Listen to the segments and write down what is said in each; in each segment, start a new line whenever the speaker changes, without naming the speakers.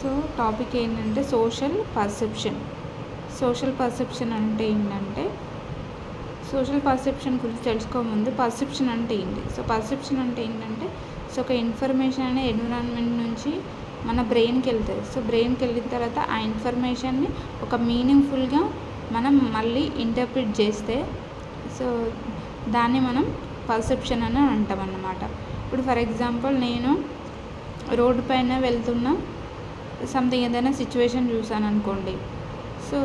So topic ఏంటంటే social perception. Social perception అంటే ఏంటంటే, సోషల్ పర్సెప్షన్ గురించి తెలుసుకోముందు పర్సెప్షన్ అంటే ఏంటి. సో పర్సెప్షన్ అంటే ఏంటంటే, సో ఒక ఇన్ఫర్మేషన్ అనేది ఎన్విరాన్మెంట్ నుంచి మన బ్రెయిన్కి వెళ్తుంది. సో బ్రెయిన్కి వెళ్ళిన తర్వాత ఆ ఇన్ఫర్మేషన్ని ఒక మీనింగ్ఫుల్గా మనం మళ్ళీ ఇంటర్ప్రిట్ చేస్తే సో దాన్ని మనం పర్సెప్షన్ అని అంటాం అన్నమాట. ఇప్పుడు ఫర్ ఎగ్జాంపుల్ నేను రోడ్డు పైన వెళ్తున్న సంథింగ్ ఏదైనా సిచ్యువేషన్ చూసాను అనుకోండి. సో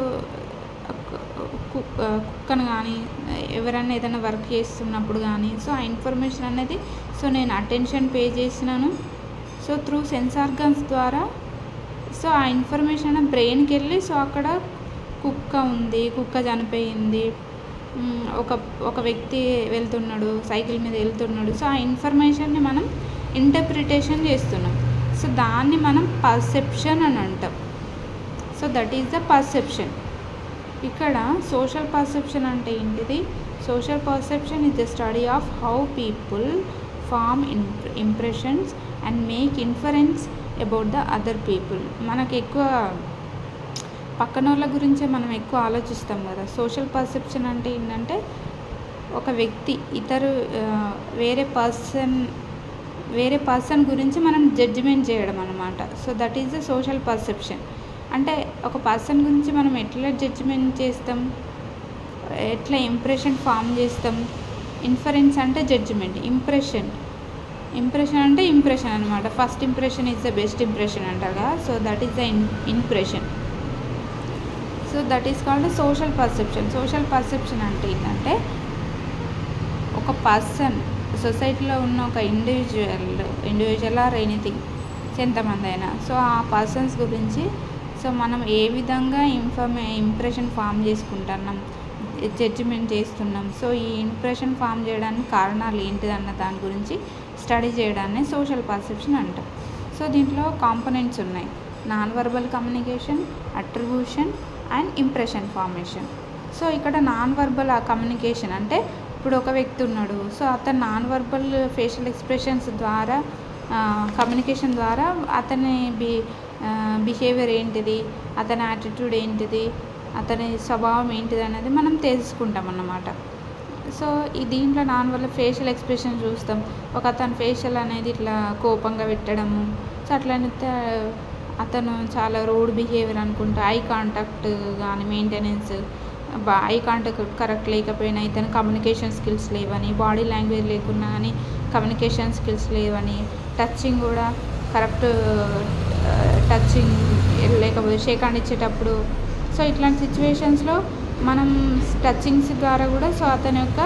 కుక్కను కానీ ఎవరైనా ఏదైనా వర్క్ చేస్తున్నప్పుడు కానీ సో ఆ ఇన్ఫర్మేషన్ అనేది సో నేను అటెన్షన్ పే చేసినాను. సో త్రూ సెన్స్ ఆర్గన్స్ ద్వారా సో ఆ ఇన్ఫర్మేషన్ బ్రెయిన్కి వెళ్ళి సో అక్కడ కుక్క ఉంది, కుక్క చనిపోయింది, ఒక వ్యక్తి వెళ్తున్నాడు, సైకిల్ మీద వెళ్తున్నాడు. సో ఆ ఇన్ఫర్మేషన్ని మనం ఇంటర్ప్రిటేషన్ చేస్తున్నాం. సో దాన్ని మనం పర్సెప్షన్ అని అంటాం. So that is the perception. ఇక్కడ సోషల్ పర్సెప్షన్ అంటే ఏంటిది? Social perception is the study of how people form impressions and make inference about the other people. మనకు ఎక్కువ పక్కన వాళ్ళ గురించే మనం ఎక్కువ ఆలోచిస్తాం కదా. సోషల్ పర్సెప్షన్ అంటే ఏంటంటే ఒక వ్యక్తి వేరే పర్సన్ గురించి మనం జడ్జిమెంట్ చేయడం అన్నమాట. So that is the social perception. అంటే ఒక పర్సన్ గురించి మనం ఎట్లా జడ్జిమెంట్ చేస్తాం, ఎట్లా ఇంప్రెషన్ ఫామ్ చేస్తాం. ఇన్ఫరెన్స్ అంటే జడ్జిమెంట్, ఇంప్రెషన్ అంటే ఇంప్రెషన్ అనమాట. First impression is the best impression అంటారు కదా. So that is the impression. So that is called social perception. Social perception అంటే ఏంటంటే ఒక పర్సన్ సొసైటీలో ఉన్న ఒక ఇండివిజువల్ ఆర్ ఎనీథింగ్ ఎంతమంది అయినా సో ఆ పర్సన్స్ గురించి సో మనం ఏ విధంగా ఇంప్రెషన్ ఫామ్ చేసుకుంటున్నాం, జడ్జిమెంట్ చేస్తున్నాం. సో ఈ ఇంప్రెషన్ ఫామ్ చేయడానికి కారణాలు ఏంటిదన్న దాని గురించి స్టడీ చేయడాన్ని సోషల్ పర్సెప్షన్ అంటాం. సో దీంట్లో కాంపోనెంట్స్ ఉన్నాయి: non verbal communication, attribution and impression formation. So ఇక్కడ నాన్ వర్బల్ కమ్యూనికేషన్ అంటే ఇప్పుడు ఒక వ్యక్తి ఉన్నాడు. సో అతను నాన్ వర్బల్ ఫేషియల్ ఎక్స్ప్రెషన్స్ ద్వారా కమ్యూనికేషన్ ద్వారా అతని బిహేవియర్ ఏంటిది, అతని యాటిట్యూడ్ ఏంటిది, అతని స్వభావం ఏంటిది అనేది మనం తెలుసుకుంటాం అన్నమాట. సో ఈ దీంట్లో నాన్ వర్బల్ ఫేషియల్ ఎక్స్ప్రెషన్ చూస్తాం. ఒక అతని ఫేషియల్ అనేది ఇట్లా కోపంగా పెట్టడము, సో అట్లయితే అతను చాలా రూడ్ బిహేవియర్ అనుకుంటా. ఐ కాంటాక్ట్ కానీ మెయింటెనెన్స్, ఐ కాంటాక్ట్ కరెక్ట్ లేకపోయినా ఇతను కమ్యూనికేషన్ స్కిల్స్ లేవని, బాడీ లాంగ్వేజ్ లేకున్నా కానీ కమ్యూనికేషన్ స్కిల్స్ లేవని, టచింగ్ కూడా కరెక్ట్ టచింగ్ లేకపోతే షేక్ హ్యాండ్ ఇచ్చేటప్పుడు సో ఇట్లాంటి సిచ్యువేషన్స్లో మనం టచింగ్స్ ద్వారా కూడా సో అతని యొక్క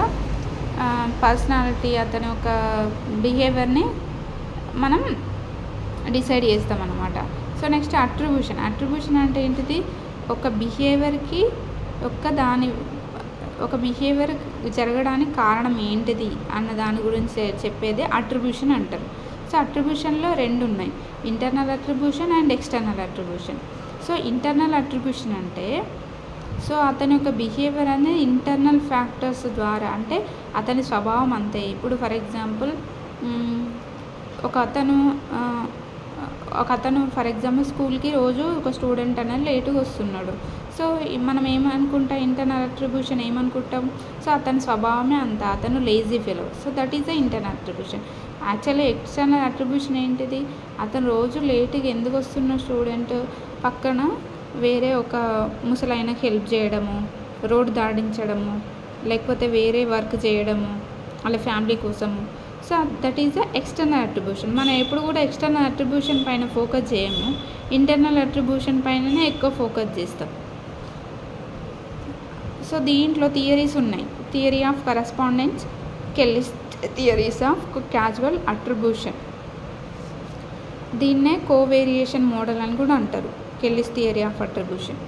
పర్సనాలిటీ, అతని యొక్క బిహేవియర్ని మనం డిసైడ్ చేస్తాం అన్నమాట. సో నెక్స్ట్ అట్రిబ్యూషన్ అంటే ఏంటిది? ఒక బిహేవియర్కి ఒక బిహేవియర్ జరగడానికి కారణం ఏంటిది అన్న దాని గురించి చెప్పేది అట్రిబ్యూషన్ అంటారు. సో అట్రిబ్యూషన్లో రెండు ఉన్నాయి: internal attribution and external attribution. So internal attribution అంటే సో అతని యొక్క బిహేవియర్ అనేది ఇంటర్నల్ ఫ్యాక్టర్స్ ద్వారా, అంటే అతని స్వభావం అంతే. ఇప్పుడు ఫర్ ఎగ్జాంపుల్ ఒక అతను ఫర్ ఎగ్జాంపుల్ స్కూల్కి రోజు ఒక స్టూడెంట్ అనేది లేటుగా వస్తున్నాడు. సో మనం ఏమనుకుంటాం, ఇంటర్నల్ అట్రిబ్యూషన్ ఏమనుకుంటాం? సో అతని స్వభావమే అంత, అతను lazy fellow. So that is the internal attribution. Actually external attribution ఏంటిది? అతను రోజు లేటుగా ఎందుకు వస్తున్న స్టూడెంట్ పక్కన వేరే ఒక ముసలాయనకి హెల్ప్ చేయడము, రోడ్ దాటించడము, లేకపోతే వేరే వర్క్ చేయడము వాళ్ళ ఫ్యామిలీ కోసము. So that is the external attribution. మనం ఎప్పుడు కూడా ఎక్స్టర్నల్ అట్రిబ్యూషన్ పైన ఫోకస్ చేయము, ఇంటర్నల్ అట్రిబ్యూషన్ పైననే ఎక్కువ ఫోకస్ చేస్తాం. సో దీంట్లో థియరీస్ ఉన్నాయి: theory of correspondence, Kelley's theories of casual attribution. దీన్నే కోవేరియేషన్ మోడల్ అని కూడా అంటారు, Kelley's theory of attribution.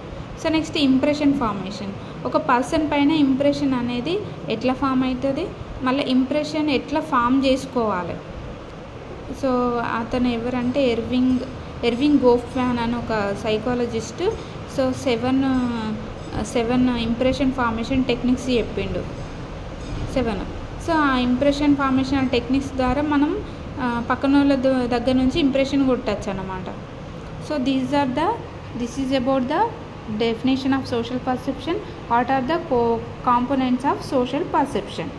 So next impression formation. ఒక పర్సన్ పైన ఇంప్రెషన్ అనేది ఎట్లా ఫామ్ అవుతుంది, మళ్ళీ ఇంప్రెషన్ ఎట్లా ఫామ్ చేసుకోవాలి. సో అతను ఎవరంటే ఎర్వింగ్ గోఫ్మాన్ అని ఒక psychologist. So seven impression formation techniques చెప్పిండు, 7. సో ఆ ఇంప్రెషన్ ఫార్మేషన్ టెక్నిక్స్ ద్వారా మనం పక్కన వాళ్ళ దగ్గర నుంచి ఇంప్రెషన్ కొట్టచ్చు అన్నమాట. So this is about the definition of social perception. What are the components of social perception?